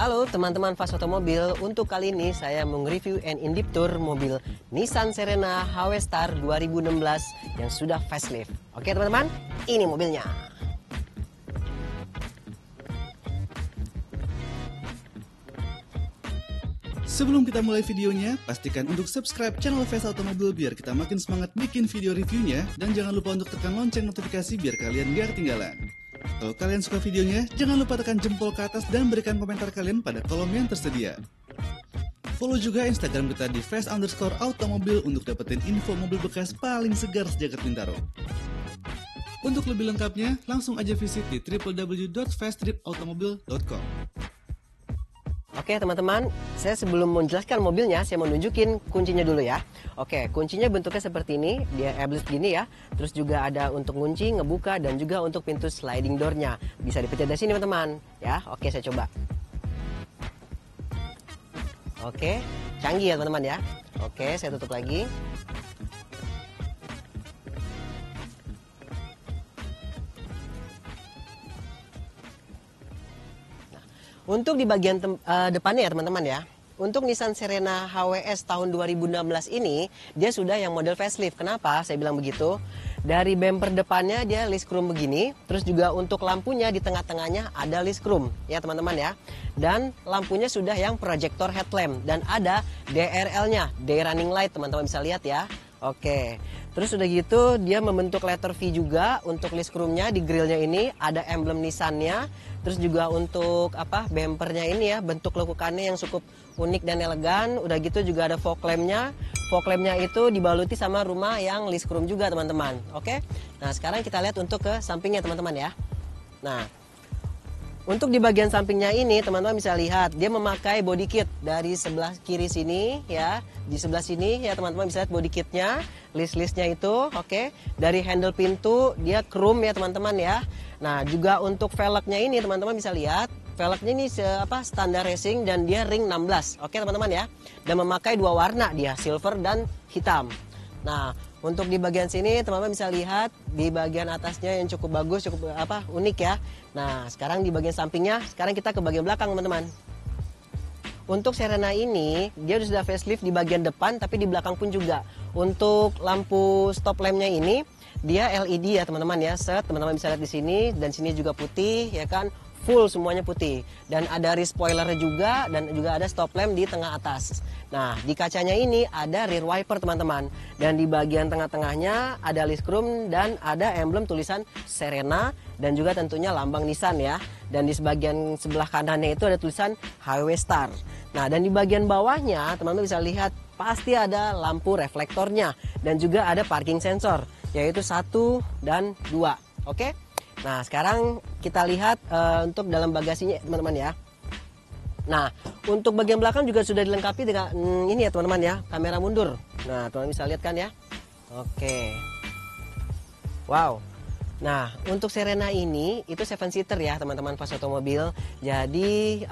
Halo teman-teman Fast Otomobil, untuk kali ini saya mau nge-review and in-depth tour mobil Nissan Serena HW Star 2016 yang sudah facelift. Oke teman-teman, ini mobilnya. Sebelum kita mulai videonya, pastikan untuk subscribe channel Fast Otomobil biar kita makin semangat bikin video reviewnya, dan jangan lupa untuk tekan lonceng notifikasi biar kalian gak ketinggalan. Kalau kalian suka videonya, jangan lupa tekan jempol ke atas dan berikan komentar kalian pada kolom yang tersedia. Follow juga Instagram kita di fast_automobil untuk dapetin info mobil bekas paling segar sejagat Bintaro. Untuk lebih lengkapnya, langsung aja visit di www.fast-automobil.com. Oke teman-teman, saya sebelum menjelaskan mobilnya, saya mau nunjukin kuncinya dulu ya. Oke, kuncinya bentuknya seperti ini, dia airless gini ya. Terus juga ada untuk kunci, ngebuka, dan juga untuk pintu sliding door-nya. Bisa dipencet dari sini teman-teman ya. Oke, saya coba. Oke, canggih ya teman-teman ya. Oke, saya tutup lagi. Untuk di bagian depannya ya teman-teman ya, untuk Nissan Serena HWS tahun 2016 ini, dia sudah yang model facelift. Kenapa saya bilang begitu? Dari bumper depannya dia list chrome begini, terus juga untuk lampunya di tengah-tengahnya ada list chrome ya teman-teman ya. Dan lampunya sudah yang projector headlamp dan ada DRL-nya, day running light, teman-teman bisa lihat ya. Oke. Terus udah gitu dia membentuk letter V juga untuk list chrome-nya, di grillnya ini ada emblem Nissan-nya. Terus juga untuk bumpernya ini ya, bentuk lekukannya yang cukup unik dan elegan. Udah gitu juga ada fog lamp-nya. Fog lamp-nya itu dibaluti sama rumah yang list chrome juga teman-teman. Oke. Nah, sekarang kita lihat untuk ke sampingnya teman-teman ya. Nah, untuk di bagian sampingnya ini teman-teman bisa lihat dia memakai body kit dari sebelah kiri sini ya. Di sebelah sini ya teman-teman bisa lihat body kitnya, list-listnya itu. Oke. Dari handle pintu dia chrome ya teman-teman ya. Nah, juga untuk velgnya ini teman-teman bisa lihat, velgnya ini standar racing dan dia ring 16. Oke teman-teman ya. Dan memakai dua warna dia, silver dan hitam. Nah, untuk di bagian sini teman-teman bisa lihat di bagian atasnya yang cukup bagus, cukup unik ya. Nah, sekarang di bagian sampingnya, sekarang kita ke bagian belakang teman-teman. Untuk Serena ini dia sudah facelift di bagian depan, tapi di belakang pun juga. Untuk lampu stop lampnya ini dia LED ya teman-teman ya. Set, teman-teman bisa lihat di sini, dan sini juga putih ya kan. Full semuanya putih, dan ada rear spoilernya juga, dan juga ada stop lamp di tengah atas. Nah, di kacanya ini ada rear wiper teman-teman, dan di bagian tengah-tengahnya ada list chrome dan ada emblem tulisan Serena dan juga tentunya lambang Nissan ya. Dan di bagian sebelah kanannya itu ada tulisan HW Star. Nah, dan di bagian bawahnya teman-teman bisa lihat pasti ada lampu reflektornya dan juga ada parking sensor, yaitu 1 dan 2. Oke. Nah, sekarang kita lihat untuk dalam bagasinya teman-teman ya. Nah, untuk bagian belakang juga sudah dilengkapi dengan ini ya teman-teman ya, kamera mundur. Nah, teman-teman bisa lihat kan ya. Oke. Wow. Nah, untuk Serena ini itu 7-seater ya teman-teman Fast Otomobil. Jadi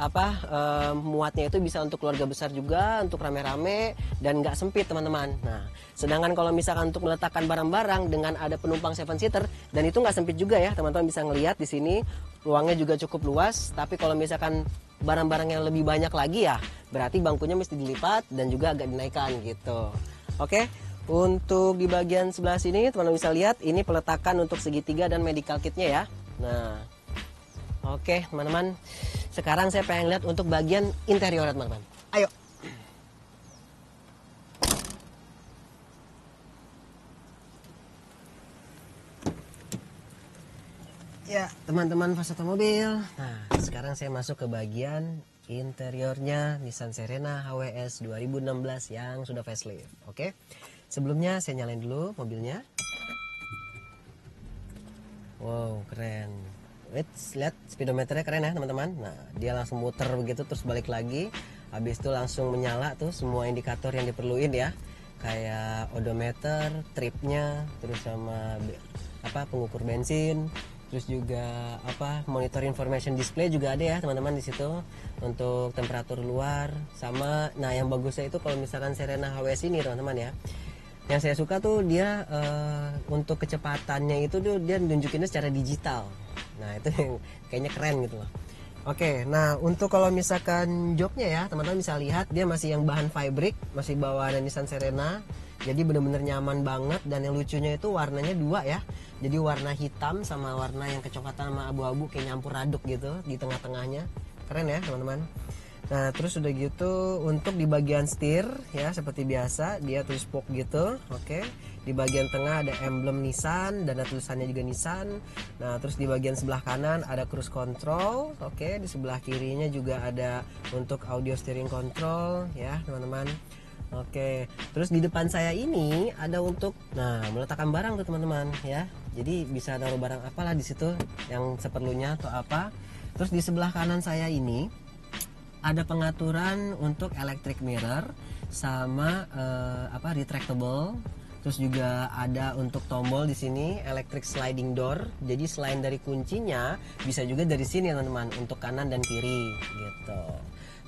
muatnya itu bisa untuk keluarga besar juga, untuk rame-rame dan nggak sempit teman-teman. Nah, sedangkan kalau misalkan untuk meletakkan barang-barang dengan ada penumpang 7-seater dan itu nggak sempit juga ya teman-teman, bisa ngelihat di sini ruangnya juga cukup luas. Tapi kalau misalkan barang-barang yang lebih banyak lagi ya berarti bangkunya mesti dilipat dan juga agak dinaikkan gitu. Oke. Untuk di bagian sebelah sini teman-teman bisa lihat ini peletakan untuk segitiga dan medical kitnya ya. Nah, oke teman-teman, sekarang saya pengen lihat untuk bagian interior teman-teman. Ayo. Ya teman-teman Fast Otomobil. Nah, sekarang saya masuk ke bagian interiornya Nissan Serena HWS 2016 yang sudah facelift. Oke. Sebelumnya saya nyalain dulu mobilnya. Wow, keren. Lihat speedometernya keren ya teman-teman. Nah, dia langsung muter begitu terus balik lagi. Habis itu langsung menyala tuh semua indikator yang diperluin ya. Kayak odometer, tripnya, terus sama pengukur bensin. Terus juga monitor information display juga ada ya teman-teman di situ untuk temperatur luar. Sama, nah yang bagusnya itu kalau misalkan Serena HWS ini teman-teman ya, yang saya suka tuh dia untuk kecepatannya itu dia nunjukinnya secara digital. Nah itu yang kayaknya keren gitu loh. Oke, nah untuk kalau misalkan joknya ya, teman-teman bisa lihat dia masih yang bahan fabric, masih bawaan Nissan Serena. Jadi bener-bener nyaman banget, dan yang lucunya itu warnanya dua ya. Jadi warna hitam sama warna yang kecoklatan sama abu-abu kayak nyampur aduk gitu di tengah-tengahnya. Keren ya teman-teman. Nah terus udah gitu untuk di bagian setir ya seperti biasa dia tulis spoke gitu. Oke, di bagian tengah ada emblem Nissan dan ada tulisannya juga Nissan. Nah terus di bagian sebelah kanan ada cruise control. Oke, di sebelah kirinya juga ada untuk audio steering control ya teman-teman. Oke, terus di depan saya ini ada untuk meletakkan barang tuh teman-teman ya. Jadi bisa naruh barang apalah di situ yang seperlunya atau apa. Terus di sebelah kanan saya ini ada pengaturan untuk electric mirror sama retractable. Terus juga ada untuk tombol di sini electric sliding door. Jadi selain dari kuncinya bisa juga dari sini teman-teman untuk kanan dan kiri gitu.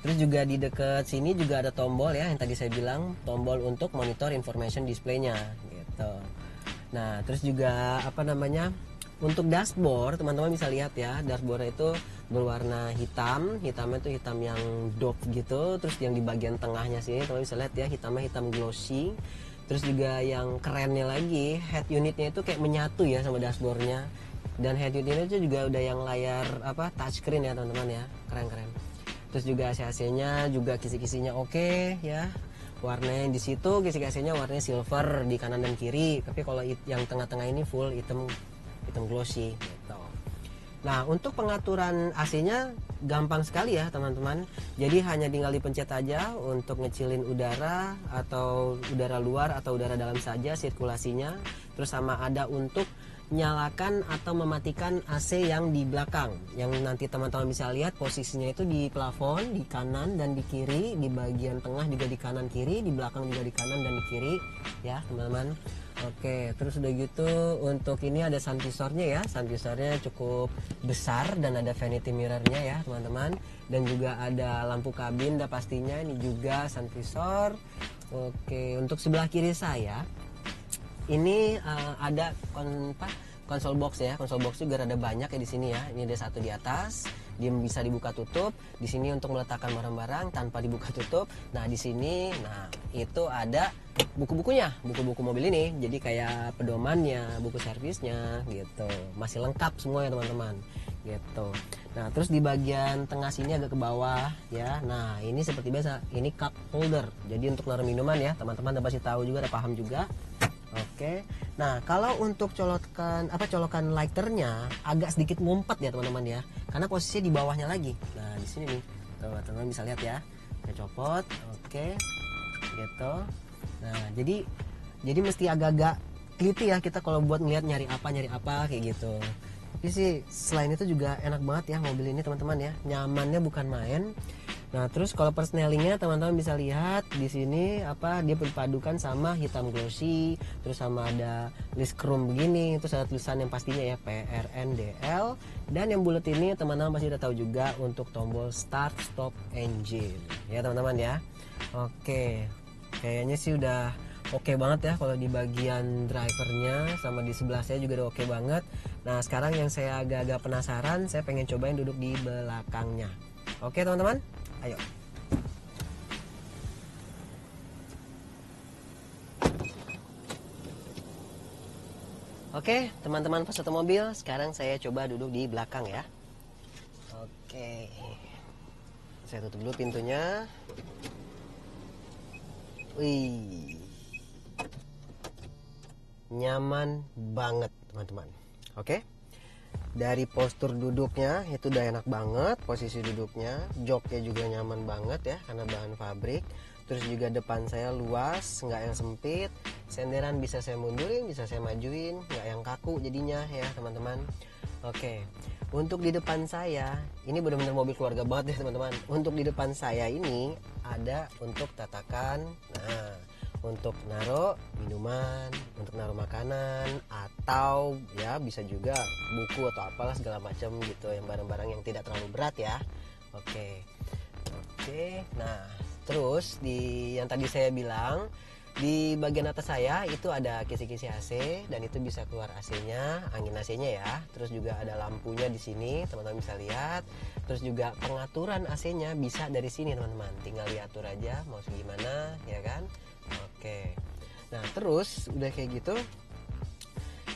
Terus juga di dekat sini juga ada tombol ya yang tadi saya bilang, tombol untuk monitor information display-nya gitu. Nah, terus juga untuk dashboard, teman-teman bisa lihat ya, dashboard itu berwarna hitam. Hitamnya itu hitam yang dope gitu. Terus yang di bagian tengahnya sini teman-teman bisa lihat ya, hitamnya hitam glossy. Terus juga yang kerennya lagi, head unitnya itu kayak menyatu ya sama dashboardnya. Dan head unitnya itu juga udah yang layar touchscreen ya teman-teman ya, keren-keren. Terus juga AC-nya juga kisi-kisinya oke ya. Warnanya di situ kisi-kisinya warnanya silver di kanan dan kiri. Tapi kalau yang tengah-tengah ini full hitam glossy gitu. Nah, untuk pengaturan AC-nya gampang sekali ya teman-teman. Jadi hanya tinggal dipencet aja untuk ngecilin udara atau udara luar atau udara dalam saja sirkulasinya. Terus sama ada untuk nyalakan atau mematikan AC yang di belakang, yang nanti teman-teman bisa lihat posisinya itu di plafon, di kanan dan di kiri, di bagian tengah juga di kanan kiri, di belakang juga di kanan dan di kiri ya teman-teman. Oke, terus udah gitu untuk ini ada sun visornya ya, sun visornya cukup besar dan ada vanity mirrornya ya teman-teman, dan juga ada lampu kabin dah pastinya, ini juga sun visor. Oke, untuk sebelah kiri saya ini ada konsol box ya. Konsol box juga ada banyak ya di sini ya. Ini ada satu di atas, dia bisa dibuka tutup. Di sini untuk meletakkan barang-barang tanpa dibuka tutup. Nah di sini, itu ada buku-bukunya, buku-buku mobil ini. Jadi kayak pedomannya, buku servisnya gitu. Masih lengkap semua ya teman-teman. Gitu. Nah terus di bagian tengah sini agak ke bawah ya. Nah ini seperti biasa, ini cup holder. Jadi untuk naruh minuman ya teman-teman, udah pasti tahu juga, udah paham juga. Oke, nah kalau untuk colokan lighternya agak sedikit ngumpet ya teman-teman ya, karena posisinya di bawahnya lagi. Nah di sini nih, teman-teman bisa lihat ya, saya copot, oke, gitu. Nah jadi mesti agak-agak teliti ya kita kalau buat ngeliat nyari apa kayak gitu. Tapi sih selain itu juga enak banget ya mobil ini teman-teman ya, nyamannya bukan main. Nah terus kalau persnelingnya teman-teman bisa lihat di sini dia berpadukan sama hitam glossy, terus sama ada list chrome begini, terus ada tulisan yang pastinya ya PRNDL, dan yang bulat ini teman-teman pasti udah tahu juga untuk tombol start stop engine ya teman-teman ya. Oke, kayaknya sih udah oke banget ya kalau di bagian drivernya, sama di sebelah saya juga udah oke banget. Nah sekarang yang saya agak-agak penasaran, saya pengen cobain duduk di belakangnya. Oke teman-teman, ayo. Oke teman-teman peserta mobil, sekarang saya coba duduk di belakang ya. Oke, saya tutup dulu pintunya. Wih, nyaman banget teman-teman. Oke, dari postur duduknya itu udah enak banget, posisi duduknya, joknya juga nyaman banget ya karena bahan fabrik. Terus juga depan saya luas, nggak yang sempit, senderan bisa saya mundurin, bisa saya majuin, nggak yang kaku jadinya ya teman-teman. Oke, untuk di depan saya ini benar-benar mobil keluarga banget ya teman-teman. Untuk di depan saya ini ada untuk tatakan, untuk naruh minuman, untuk naruh makanan, atau ya bisa juga buku atau apalah segala macam gitu, yang barang-barang yang tidak terlalu berat ya. Oke, nah terus di yang tadi saya bilang Di bagian atas saya itu ada kisi-kisi AC dan itu bisa keluar AC-nya, angin AC-nya ya. Terus juga ada lampunya di sini, teman-teman bisa lihat. Terus juga pengaturan AC-nya bisa dari sini, teman-teman. Tinggal diatur aja mau segimana, ya kan? Oke. Nah, terus udah kayak gitu.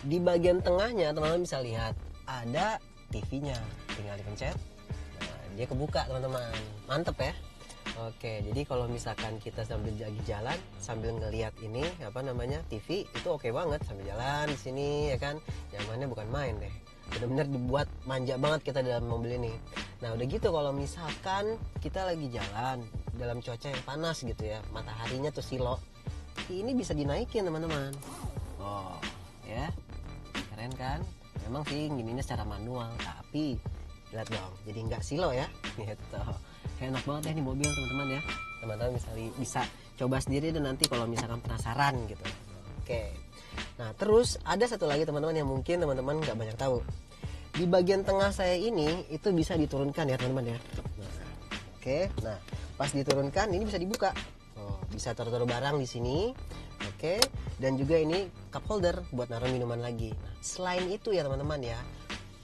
Di bagian tengahnya teman-teman bisa lihat ada TV-nya. Tinggal dipencet. Nah, dia kebuka, teman-teman. Mantep ya. Oke, jadi kalau misalkan kita sambil lagi jalan sambil ngelihat ini apa namanya TV itu oke banget sambil jalan di sini ya kan, nyamannya bukan main deh, benar-benar dibuat manja banget kita dalam mobil ini. Nah udah gitu kalau misalkan kita lagi jalan dalam cuaca yang panas gitu ya, mataharinya tuh silo, ini bisa dinaikin teman-teman. Oh ya, keren kan? Memang sih gininya secara manual tapi lihat dong, jadi nggak silo ya gitu. Enak banget ya ini mobil teman-teman ya. Teman-teman bisa coba sendiri dan nanti kalau misalkan penasaran gitu. Oke. Nah terus ada satu lagi teman-teman yang mungkin teman-teman nggak banyak tahu. Di bagian tengah saya ini itu bisa diturunkan ya teman-teman ya. Nah, oke. Nah pas diturunkan ini bisa dibuka. Oh, bisa taruh-taruh barang di sini. Oke. Dan juga ini cup holder buat naruh minuman lagi. Nah, selain itu ya teman-teman ya,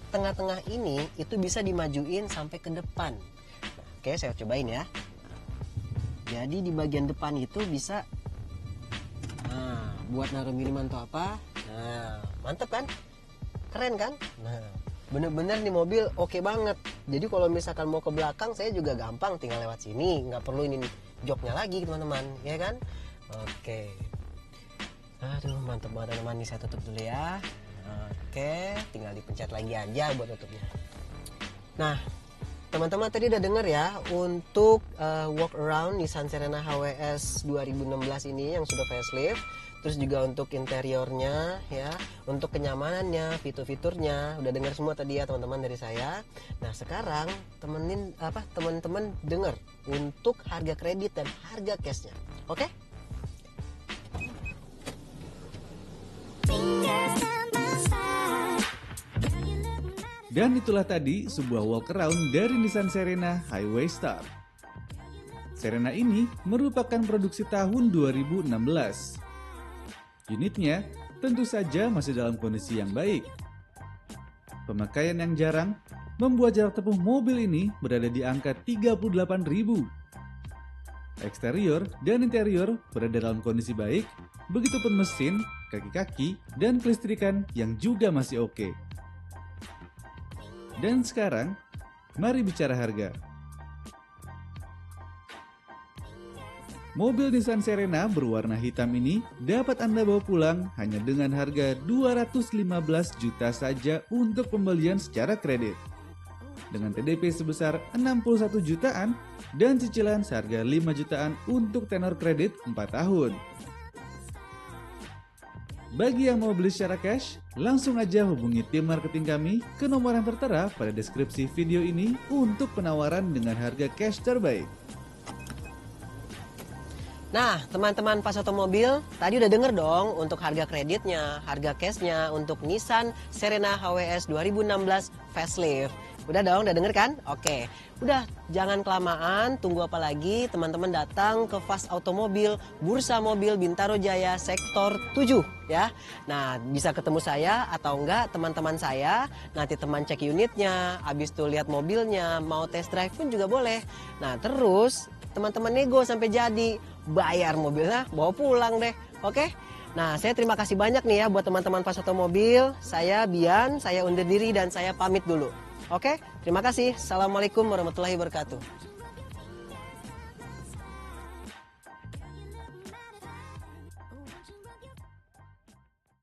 tengah-tengah ini itu bisa dimajuin sampai ke depan. Oke, saya cobain ya. Jadi di bagian depan itu bisa buat naruh minuman atau apa. Nah, mantep kan? Keren kan? Nah, bener-bener nih mobil oke banget. Jadi kalau misalkan mau ke belakang saya juga gampang tinggal lewat sini, nggak perlu ini joknya lagi teman-teman, ya kan? Oke. Aduh, mantep banget teman-teman. Ini saya tutup dulu ya. Oke, tinggal dipencet lagi aja buat tutupnya. Nah, teman-teman tadi udah denger ya untuk walk around Nissan Serena HWS 2016 ini yang sudah facelift. Terus juga untuk interiornya ya, untuk kenyamanannya, fitur-fiturnya udah denger semua tadi ya teman-teman dari saya. Nah sekarang teman-teman denger untuk harga kredit dan harga cashnya, oke? Dan itulah tadi sebuah walk around dari Nissan Serena Highway Star. Serena ini merupakan produksi tahun 2016. Unitnya tentu saja masih dalam kondisi yang baik. Pemakaian yang jarang membuat jarak tempuh mobil ini berada di angka 38.000. Eksterior dan interior berada dalam kondisi baik, begitupun mesin, kaki-kaki, dan kelistrikan yang juga masih oke. Dan sekarang, mari bicara harga. Mobil Nissan Serena berwarna hitam ini dapat Anda bawa pulang hanya dengan harga 215 juta saja untuk pembelian secara kredit. Dengan TDP sebesar 61 jutaan dan cicilan seharga 5 jutaan untuk tenor kredit 4 tahun. Bagi yang mau beli secara cash, langsung aja hubungi tim marketing kami ke nomor yang tertera pada deskripsi video ini untuk penawaran dengan harga cash terbaik. Nah, teman-teman pas otomobil, tadi udah denger dong untuk harga kreditnya, harga cashnya untuk Nissan Serena HWS 2016 facelift. Udah dong, udah denger kan? Oke, udah jangan kelamaan, tunggu apa lagi, teman-teman datang ke Fast Automobil, Bursa Mobil Bintaro Jaya Sektor 7 ya. Nah, bisa ketemu saya atau enggak teman-teman saya, nanti teman cek unitnya, habis itu lihat mobilnya, mau test drive pun juga boleh. Nah, terus teman-teman nego sampai jadi, bayar mobilnya, bawa pulang deh, oke? Nah, saya terima kasih banyak nih ya buat teman-teman Fast Automobil. Saya Bian, saya undur diri dan saya pamit dulu. Oke, terima kasih. Assalamualaikum warahmatullahi wabarakatuh.